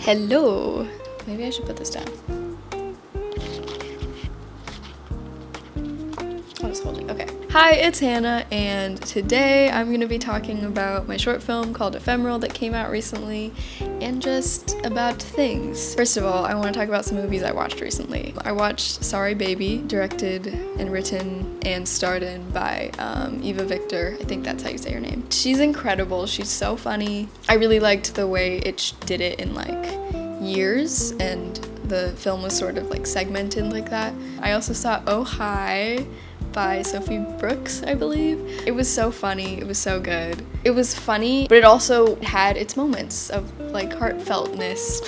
Hello. Maybe I should put this down. I'll just hold it. Okay. Hi, it's Hannah, and today I'm going to be talking about my short film called Ephemeral that came out recently, and just about things. First of all, I want to talk about some movies I watched recently. I watched Sorry Baby, directed and written and starred in by Eva Victor. I think that's how you say her name. She's incredible. She's so funny. I really liked the way it did it in like years, and the film was sort of like segmented like that. I also saw Oh Hi by Sophie Brooks, I believe. It was so funny. It was so good. It was funny, but it also had its moments of like heartfeltness.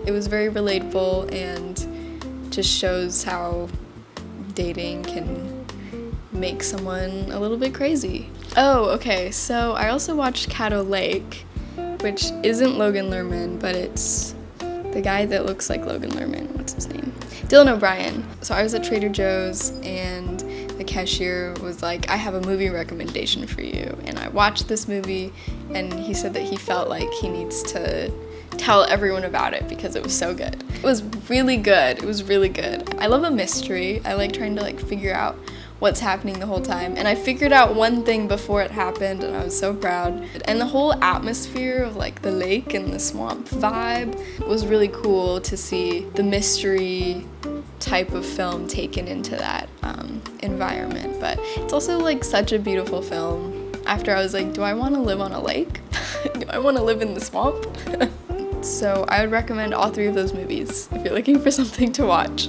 It was very relatable and just shows how dating can make someone a little bit crazy. Oh, okay, so I also watched Caddo Lake, which isn't Logan Lerman, but it's the guy that looks like Logan Lerman. What's his name? Dylan O'Brien. So I was at Trader Joe's and the cashier was like, I have a movie recommendation for you. And I watched this movie and he said that he felt like he needs to tell everyone about it because it was so good. It was really good. It was really good. I love a mystery. I like trying to like figure out what's happening the whole time. And I figured out one thing before it happened and I was so proud. And the whole atmosphere of like the lake and the swamp vibe was really cool to see the mystery type of film taken into that environment. But it's also like such a beautiful film. After I was like, do I want to live on a lake? Do I want to live in the swamp? So I would recommend all three of those movies if you're looking for something to watch.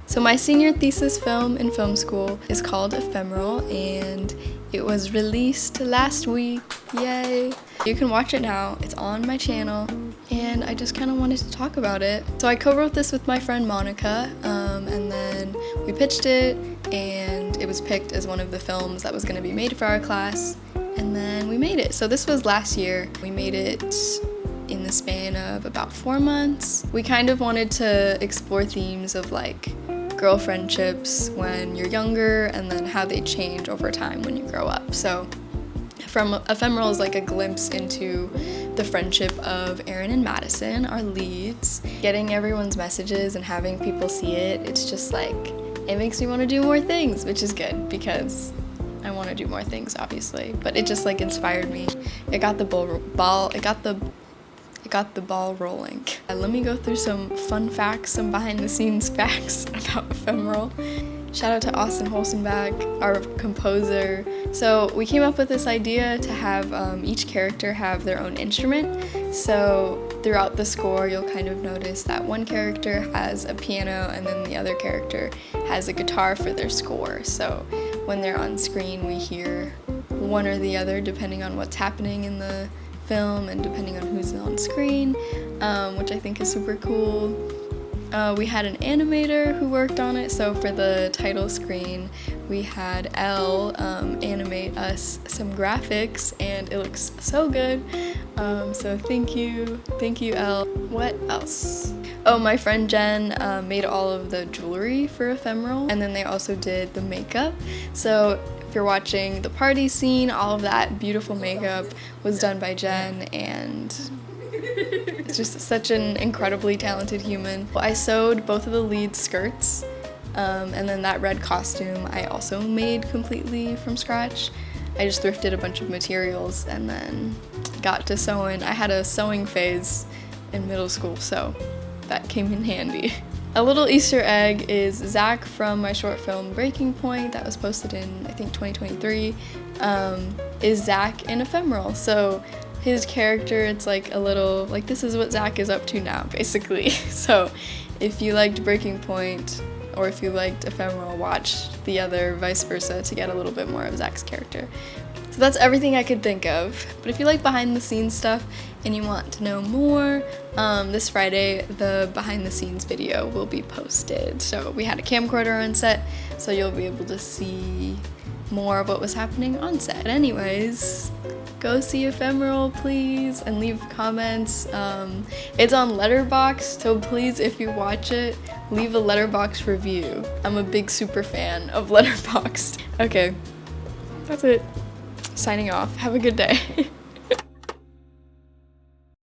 So my senior thesis film in film school is called Ephemeral, and it was released last week. Yay! You can watch it now. It's on my channel, and I just kind of wanted to talk about it. So I co-wrote this with my friend Monica, and then we pitched it, and it was picked as one of the films that was going to be made for our class, and then we made it. So this was last year. We made it in the span of about 4 months. We kind of wanted to explore themes of like girl friendships when you're younger and then how they change over time when you grow up. So from Ephemeral is like a glimpse into the friendship of Aaron and Madison, our leads. Getting everyone's messages and having people see it, it's just like, it makes me want to do more things, which is good because I want to do more things obviously, but it just like inspired me. It got the ball rolling. Let me go through some fun facts, some behind the scenes facts about Ephemeral. Shout out to Austin Holzenbach, our composer. So we came up with this idea to have each character have their own instrument. So throughout the score, you'll kind of notice that one character has a piano and then the other character has a guitar for their score. So when they're on screen, we hear one or the other depending on what's happening in the film and depending on who's on screen, which I think is super cool. We had an animator who worked on it, so for the title screen we had Elle animate us some graphics and it looks so good, so thank you Elle. What else? Oh, my friend Jen made all of the jewelry for Ephemeral, and then they also did the makeup. So if you're watching the party scene, all of that beautiful makeup was done by Jen, and it's just such an incredibly talented human. I sewed both of the lead skirts, and then that red costume I also made completely from scratch. I just thrifted a bunch of materials and then got to sewing. I had a sewing phase in middle school, so that came in handy. A little Easter egg is Zach from my short film Breaking Point that was posted in, I think, 2023, is Zach in Ephemeral. So his character, it's like a little, like this is what Zach is up to now, basically. So if you liked Breaking Point or if you liked Ephemeral, watch the other, vice versa, to get a little bit more of Zach's character. So that's everything I could think of. But if you like behind the scenes stuff and you want to know more, this Friday the behind the scenes video will be posted. So we had a camcorder on set, so you'll be able to see more of what was happening on set. But anyways, go see Ephemeral, please, and leave comments. It's on Letterboxd, so please, if you watch it, leave a Letterboxd review. I'm a big super fan of Letterboxd. Okay, that's it. Signing off. Have a good day.